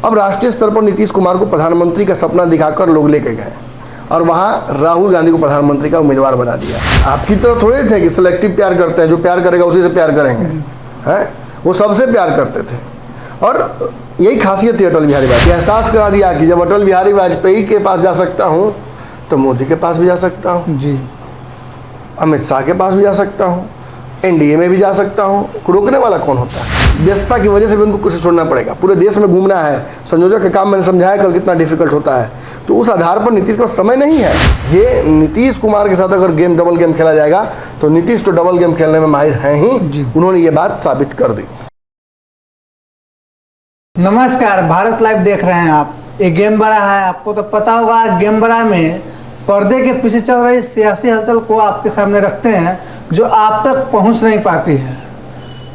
अब राष्ट्रीय स्तर पर नीतीश कुमार को प्रधानमंत्री का सपना दिखाकर लोग लेके गए और वहाँ राहुल गांधी को प्रधानमंत्री का उम्मीदवार बना दिया। आपकी तरह थोड़े थे कि सिलेक्टिव प्यार करते हैं, जो प्यार करेगा उसी से प्यार करेंगे, हैं? वो सबसे प्यार करते थे। और यही खासियत है अटल बिहारी वाजपेयी। एहसास करा दिया कि जब अटल बिहारी वाजपेयी के पास जा सकता हूँ तो मोदी के पास भी जा सकता हूँ जी, अमित शाह के पास भी जा सकता हूँ, एनडीए में भी जा सकता हूँ। रोकने वाला कौन होता है? व्यस्तता की वजह से भी उनको कुछ छोड़ना पड़ेगा। पूरे देश में घूमना है, संयोजक का काम मैंने समझाया कल कितना डिफिकल्ट होता है। तो उस आधार पर नीतीश का समय नहीं है। ये नीतीश कुमार के साथ अगर डबल गेम खेला जाएगा तो नीतीश तो डबल गेम खेलने में माहिर हैं ही, उन्होंने ये बात साबित कर दी। नमस्कार, भारत लाइव देख रहे हैं आप। ये गेम बड़ा है, आपको तो पता होगा। गेम बड़ा में पर्दे के पीछे चल रही सियासी हलचल को आपके सामने रखते हैं जो आप तक पहुंच नहीं पाती है।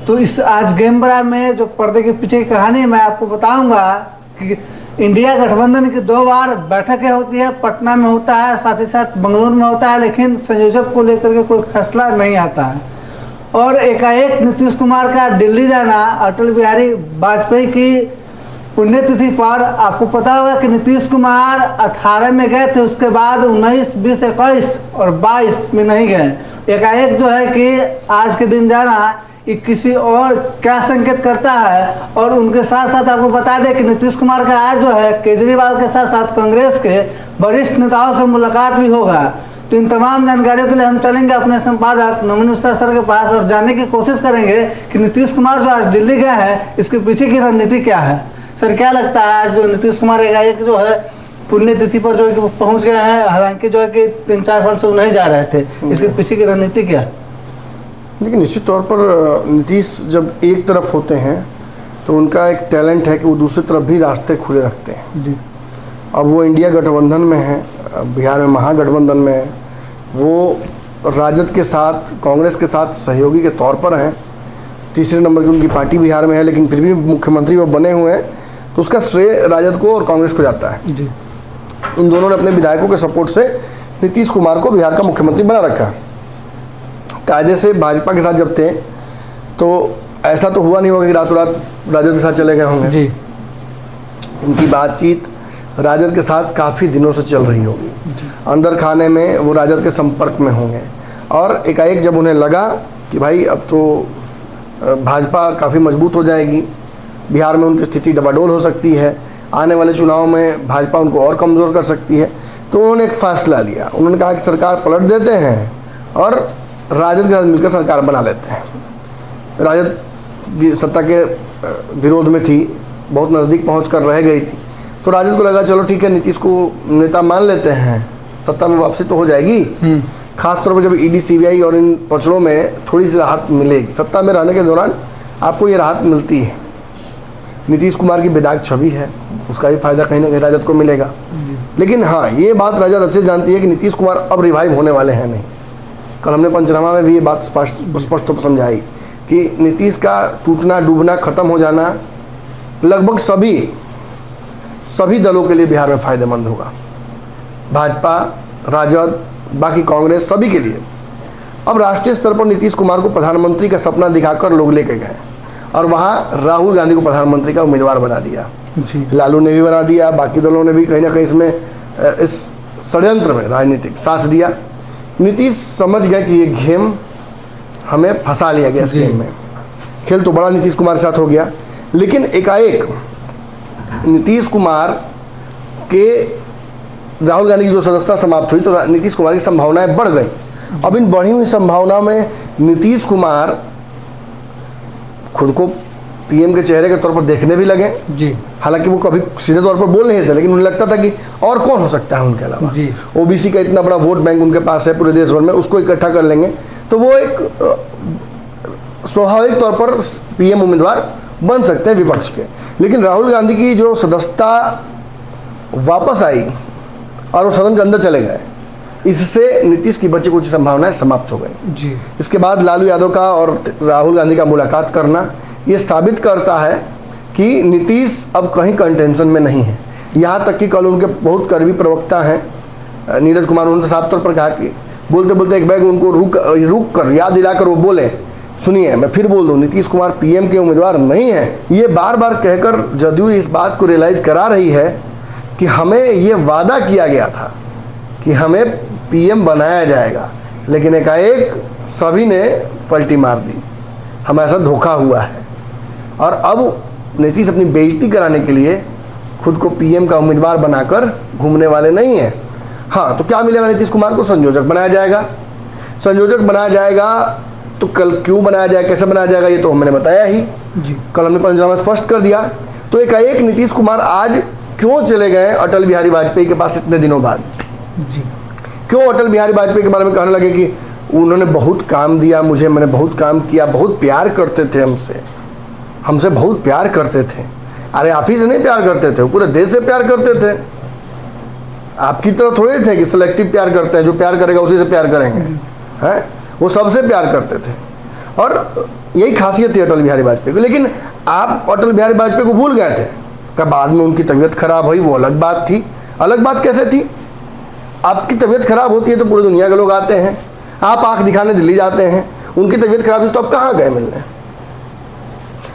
तो इस आज गेम बड़ा में जो पर्दे के पीछे की कहानी मैं आपको बताऊंगा कि इंडिया गठबंधन की 2 बार बैठकें होती है, पटना में होता है, साथ ही साथ बेंगलुरु में होता है, लेकिन संयोजक को लेकर के कोई फैसला नहीं आता है। और एकाएक नीतीश कुमार का दिल्ली जाना अटल बिहारी वाजपेयी की पुण्यतिथि पर, आपको पता होगा कि नीतीश कुमार 18 में गए थे, उसके बाद 19, 20, 21 और 22 में नहीं गए। एकाएक जो है कि आज के दिन जाना ये किसी और क्या संकेत करता है। और उनके साथ साथ आपको बता दें कि नीतीश कुमार का आज जो है केजरीवाल के साथ साथ कांग्रेस के वरिष्ठ नेताओं से मुलाकात भी होगा। तो इन तमाम जानकारियों के लिए हम चलेंगे अपने संपादक नमन मिश्रा सर के पास और जानने की कोशिश करेंगे कि नीतीश कुमार जो आज दिल्ली गए हैं इसके पीछे की रणनीति क्या है। सर, क्या लगता है आज जो नीतीश कुमार एकाएक जो है पुण्यतिथि पर जो है कि पहुंच गए हैं, हालांकि जो है कि 3-4 साल से वो नहीं जा रहे थे, इसके पीछे की रणनीति क्या है? लेकिन निश्चित तौर पर नीतीश जब एक तरफ होते हैं तो उनका एक टैलेंट है कि वो दूसरी तरफ भी रास्ते खुले रखते हैं जी। अब वो इंडिया गठबंधन में है, बिहार में महागठबंधन में है, वो राजद के साथ, कांग्रेस के साथ सहयोगी के तौर पर हैं। तीसरे नंबर की उनकी पार्टी बिहार में है, लेकिन फिर भी मुख्यमंत्री वो बने हुए हैं, तो उसका श्रेय राजद को और कांग्रेस को जाता है जी। इन दोनों ने अपने विधायकों के सपोर्ट से नीतीश कुमार को बिहार का मुख्यमंत्री बना रखा। कायदे से भाजपा के साथ जब थे तो ऐसा तो हुआ नहीं होगा कि रातों रात राजद के साथ चले गए होंगे जी। उनकी बातचीत राजद के साथ काफ़ी दिनों से चल रही होगी, अंदर खाने में वो राजद के संपर्क में होंगे। और एकाएक जब उन्हें लगा कि भाई अब तो भाजपा काफ़ी मजबूत हो जाएगी, बिहार में उनकी स्थिति डबाडोल हो सकती है, आने वाले चुनाव में भाजपा उनको और कमज़ोर कर सकती है, तो उन्होंने एक फ़ैसला लिया। उन्होंने कहा कि सरकार पलट देते हैं और राजद के साथ मिलकर सरकार बना लेते हैं। राजद सत्ता के विरोध में थी, बहुत नज़दीक पहुँच कर रह गई थी, तो राजद को लगा चलो ठीक है, नीतीश को नेता मान लेते हैं, सत्ता में वापसी तो हो जाएगी। खासतौर पर जब ईडी, सीबीआई और इन पचड़ों में थोड़ी सी राहत मिलेगी, सत्ता में रहने के दौरान आपको ये राहत मिलती है। नीतीश कुमार की विधायक छवि है, उसका भी फायदा कहीं ना कहीं राजद को मिलेगा। लेकिन हाँ, ये बात राजद अच्छे से जानती है कि नीतीश कुमार अब रिवाइव होने वाले हैं नहीं। कल हमने पंचनामा में भी ये बात स्पष्ट तो समझाई कि नीतीश का टूटना, डूबना, ख़त्म हो जाना लगभग सभी दलों के लिए बिहार में फ़ायदेमंद होगा। भाजपा, राजद, बाकी कांग्रेस, सभी के लिए। अब राष्ट्रीय स्तर पर नीतीश कुमार को प्रधानमंत्री का सपना दिखाकर लोग लेके गए और वहाँ राहुल गांधी को प्रधानमंत्री का उम्मीदवार बना दिया जी। लालू ने भी बना दिया, बाकी दलों ने भी कहीं ना कहीं इसमें इस षड्यंत्र में राजनीतिक साथ दिया। नीतीश समझ गए कि ये गेम हमें फंसा लिया गया। इस गेम में खेल तो बड़ा नीतीश कुमार के साथ हो गया, लेकिन एकाएक नीतीश कुमार के राहुल गांधी की जो सदस्यता समाप्त हुई तो नीतीश कुमार की संभावनाएं बढ़ गई। अब इन बढ़ी हुई संभावनाओं में नीतीश कुमार खुद को पीएम के चेहरे के तौर पर देखने भी लगे जी। हालांकि वो कभी सीधे तौर पर बोल नहीं थे, लेकिन उन्हें लगता था कि और कौन हो सकता है उनके अलावा जी। ओबीसी का इतना बड़ा वोट बैंक उनके पास है पूरे देश भर में, उसको इकट्ठा कर लेंगे तो वो एक स्वाभाविक तौर पर पीएम उम्मीदवार बन सकते हैं विपक्ष के। लेकिन राहुल गांधी की जो सदस्यता वापस आई और वो सदन के अंदर चले गए, इससे नीतीश की बची कुछ संभावनाएं समाप्त हो गई जी। इसके बाद लालू यादव का और राहुल गांधी का मुलाकात करना ये साबित करता है कि नीतीश अब कहीं कंटेंशन में नहीं है। यहाँ तक कि कल उनके बहुत करीबी प्रवक्ता हैं नीरज कुमार, उन्होंने साफ तौर पर कहा कि बोलते बोलते एक बैग उनको रुक कर याद दिलाकर वो बोले सुनिए, मैं फिर बोल दूं, नीतीश कुमार पीएम के उम्मीदवार नहीं है। ये बार बार कहकर जदयू इस बात को रियलाइज करा रही है कि हमें ये वादा किया गया था कि हमें पीएम बनाया जाएगा, लेकिन एकाएक सभी ने पलटी मार दी, हमें ऐसा धोखा हुआ है। और अब नीतीश अपनी बेइज्जती कराने के लिए खुद को पीएम का उम्मीदवार बनाकर घूमने वाले नहीं हैं। हाँ, तो क्या मिलेगा नीतीश कुमार को? संयोजक बनाया जाएगा। संयोजक बनाया जाएगा तो कल क्यों बनाया जाएगा, कैसे बनाया जाएगा, ये तो मैंने बताया ही जी। कल हमने पंचनामा स्पष्ट कर दिया। तो एकाएक नीतीश कुमार आज क्यों चले गए अटल बिहारी वाजपेयी के पास इतने दिनों बाद जी? क्यों अटल बिहारी वाजपेयी के बारे में कहने लगे कि उन्होंने बहुत काम दिया मुझे, मैंने बहुत काम किया, बहुत प्यार करते थे हमसे बहुत प्यार करते थे। अरे आप ही से नहीं प्यार करते थे, वो पूरे देश से प्यार करते थे। आपकी तरह थोड़े थे कि सिलेक्टिव प्यार करते हैं, जो प्यार करेगा उसी से प्यार करेंगे, हैं? वो सबसे प्यार करते थे और यही खासियत थी अटल बिहारी वाजपेयी को। लेकिन आप अटल बिहारी वाजपेयी को भूल गए थे कि बाद में उनकी तबीयत खराब हुई, वो अलग बात थी। अलग बात कैसे थी? आपकी तबीयत खराब होती है तो पूरी दुनिया के लोग आते हैं, आप आंख दिखाने दिल्ली जाते हैं। उनकी तबीयत खराब थी तो आप कहाँ गए मिलने?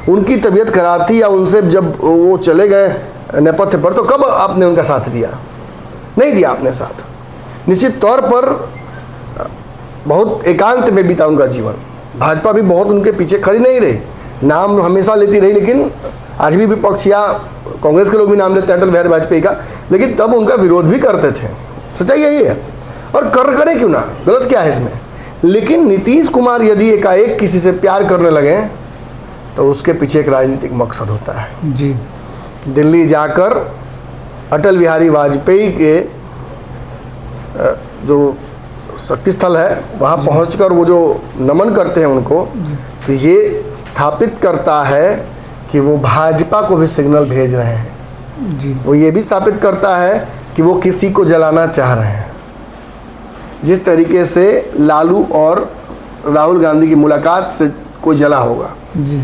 उनकी तबीयत खराब थी या उनसे जब वो चले गए नेपथ्य पर तो कब आपने उनका साथ दिया? नहीं दिया आपने साथ। निश्चित तौर पर बहुत एकांत में बीता उनका जीवन। भाजपा भी बहुत उनके पीछे खड़ी नहीं रही, नाम हमेशा लेती रही, लेकिन आज भी विपक्ष या कांग्रेस के लोग भी नाम लेते हैं अटल बिहारी वाजपेयी का, लेकिन तब उनका विरोध भी करते थे। सच्चाई यही है। और करें क्यों ना, गलत क्या है इसमें? लेकिन नीतीश कुमार यदि एकाएक किसी से प्यार करने लगे तो उसके पीछे एक राजनीतिक मकसद होता है जी। दिल्ली जाकर अटल बिहारी वाजपेयी के जो शक्ति स्थल है वहाँ पहुंचकर वो जो नमन करते हैं उनको, तो ये स्थापित करता है कि वो भाजपा को भी सिग्नल भेज रहे हैं जी। वो ये भी स्थापित करता है कि वो किसी को जलाना चाह रहे हैं। जिस तरीके से लालू और राहुल गांधी की मुलाकात से कोई जला होगा जी।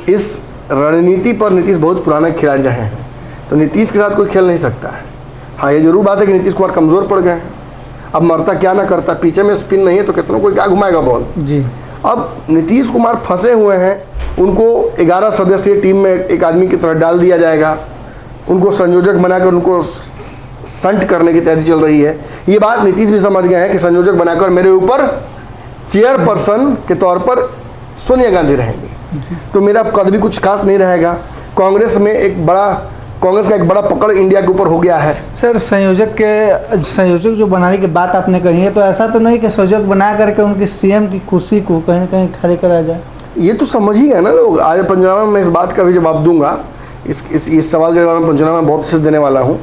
इस रणनीति पर नीतीश बहुत पुराने खिलाड़ी रहे हैं, तो नीतीश के साथ कोई खेल नहीं सकता है। हाँ, ये जरूर बात है कि नीतीश कुमार कमज़ोर पड़ गए हैं। अब मरता क्या ना करता, पीछे में स्पिन नहीं है तो कितनों कोई क्या घुमाएगा बॉल जी। अब नीतीश कुमार फंसे हुए हैं, उनको 11 सदस्यीय टीम में एक आदमी की तरह डाल दिया जाएगा, उनको संयोजक बनाकर उनको संट करने की तैयारी चल रही है। ये बात नीतीश भी समझ गए हैं कि संयोजक बनाकर मेरे ऊपर चेयरपर्सन के तौर पर सोनिया गांधी रहेंगी, तो मेरा कद भी कुछ खास नहीं रहेगा। कांग्रेस का एक बड़ा पकड़ इंडिया के ऊपर हो गया है। सर, संयोजक जो बनाने की बात आपने कही है, तो ऐसा तो नहीं कि संयोजक बना करके उनकी सीएम की कुर्सी को कहीं ना कहीं खाली करा जाए? ये तो समझ ही है ना लोग। आज पंचनामा में इस बात का भी जवाब दूंगा। इस सवाल के जवाब में पंचनामा में बहुत शीर्ष देने वाला हूँ,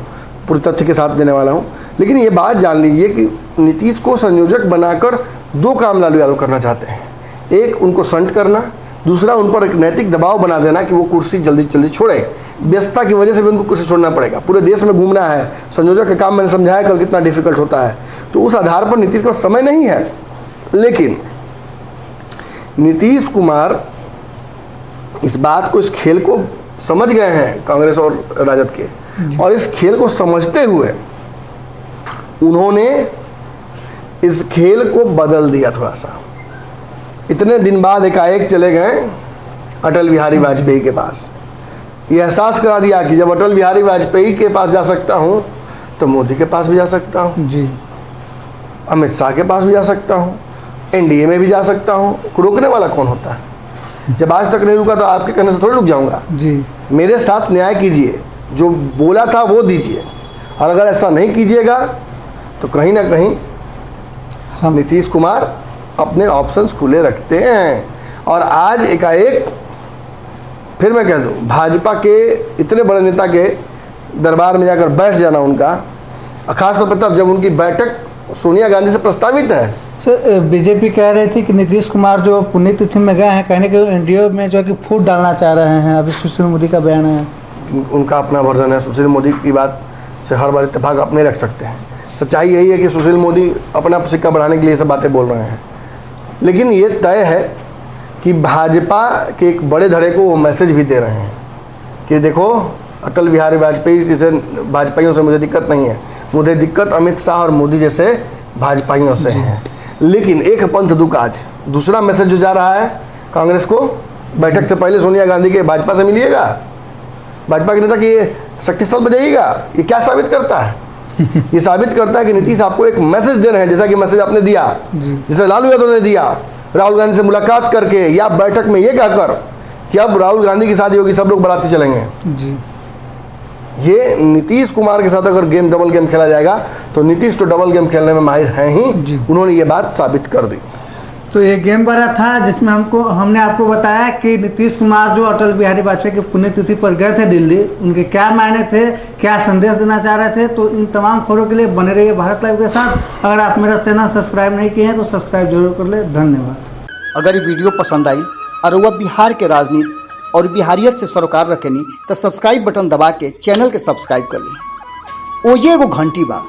पूरी तथ्य के साथ देने वाला हूँ। लेकिन ये बात जान लीजिए कि नीतीश को संयोजक बनाकर 2 काम लालू यादव करना चाहते हैं। एक, उनको संट करना, दूसरा उन पर एक नैतिक दबाव बना देना कि वो कुर्सी जल्दी जल्दी छोड़े। व्यस्तता की वजह से भी उनको कुर्सी छोड़ना पड़ेगा, पूरे देश में घूमना है। संयोजक का काम मैंने समझाया कल कितना डिफिकल्ट होता है, तो उस आधार पर नीतीश का समय नहीं है। लेकिन नीतीश कुमार इस बात को, इस खेल को समझ गए हैं कांग्रेस और राजद के, और इस खेल को समझते हुए उन्होंने इस खेल को बदल दिया थोड़ा सा। इतने दिन बाद एकाएक चले गए अटल बिहारी वाजपेयी के पास। ये एहसास करा दिया कि जब अटल बिहारी वाजपेयी के पास जा सकता हूँ तो मोदी के पास भी जा सकता हूँ जी, अमित शाह के पास भी जा सकता हूँ, एनडीए में भी जा सकता हूँ। रोकने वाला कौन होता है? जब आज तक नहीं रुका तो आपके कहने से थोड़ी रुक जाऊँगा जी। मेरे साथ न्याय कीजिए, जो बोला था वो दीजिए, और अगर ऐसा नहीं कीजिएगा तो कहीं ना कहीं हम नीतीश कुमार अपने ऑप्शंस खुले रखते हैं। और आज एकाएक फिर मैं कह दूं, भाजपा के इतने बड़े नेता के दरबार में जाकर बैठ जाना उनका, खासतौर पर तब जब उनकी बैठक सोनिया गांधी से प्रस्तावित है। सर, बीजेपी कह रही थी कि नीतीश कुमार जो पुण्यतिथि में गए हैं, कहने के एनडीए में जो है कि फूट डालना चाह रहे हैं। अभी सुशील मोदी का बयान है, उनका अपना वर्जन है। सुशील मोदी की बात से हर बार इत्तेफाक अपने रख सकते हैं। सच्चाई यही है कि सुशील मोदी अपना सिक्का बढ़ाने के लिए सब बातें बोल रहे हैं, लेकिन ये तय है कि भाजपा के एक बड़े धड़े को वो मैसेज भी दे रहे हैं कि देखो, अटल बिहारी वाजपेयी जैसे भाजपाइयों से मुझे दिक्कत नहीं है, मुझे दिक्कत अमित शाह और मोदी जैसे भाजपाइयों से है। लेकिन एक पंथ दो काज, दूसरा मैसेज जो जा रहा है कांग्रेस को, बैठक से पहले सोनिया गांधी के भाजपा से मिलिएगा, भाजपा के नेता की शक्ति स्थल पर जाइएगा, ये क्या साबित करता है? ये साबित करता है कि नीतीश आपको एक मैसेज दे रहे हैं, जैसा कि मैसेज आपने दिया, जैसे लालू यादव ने दिया राहुल गांधी से मुलाकात करके या बैठक में ये कहकर कि अब राहुल गांधी की शादी होगी, सब लोग बाराती चलेंगे जी। ये नीतीश कुमार के साथ अगर गेम डबल गेम खेला जाएगा तो नीतीश तो डबल गेम खेलने में माहिर हैं ही, उन्होंने ये बात साबित कर दी। तो ये गेम बड़ा था जिसमें हमने आपको बताया कि नीतीश कुमार जो अटल बिहारी वाजपेयी की पुण्यतिथि पर गए थे दिल्ली, उनके क्या मायने थे, क्या संदेश देना चाह रहे थे। तो इन तमाम खबरों के लिए बने रहिए भारत लाइव के साथ। अगर आप मेरा चैनल सब्सक्राइब नहीं किए हैं तो सब्सक्राइब जरूर कर ले। धन्यवाद। अगर ये वीडियो पसंद आई और वह बिहार के राजनीति और बिहारियत से सरोकार रखेनी तो सब्सक्राइब बटन दबा के चैनल के सब्सक्राइब कर ली। ओजे एगो घंटी बा,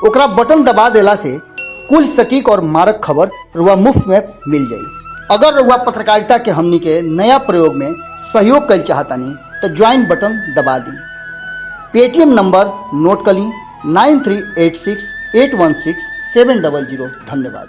ओकरा बटन दबा देला से कुल सटीक और मारक खबर रुआ मुफ्त में मिल जाई। अगर रुआ पत्रकारिता के हमनी के नया प्रयोग में सहयोग कर चाहतानी तो ज्वाइन बटन दबा दी। पेटीएम नंबर नोट कर ली 9386816700। धन्यवाद।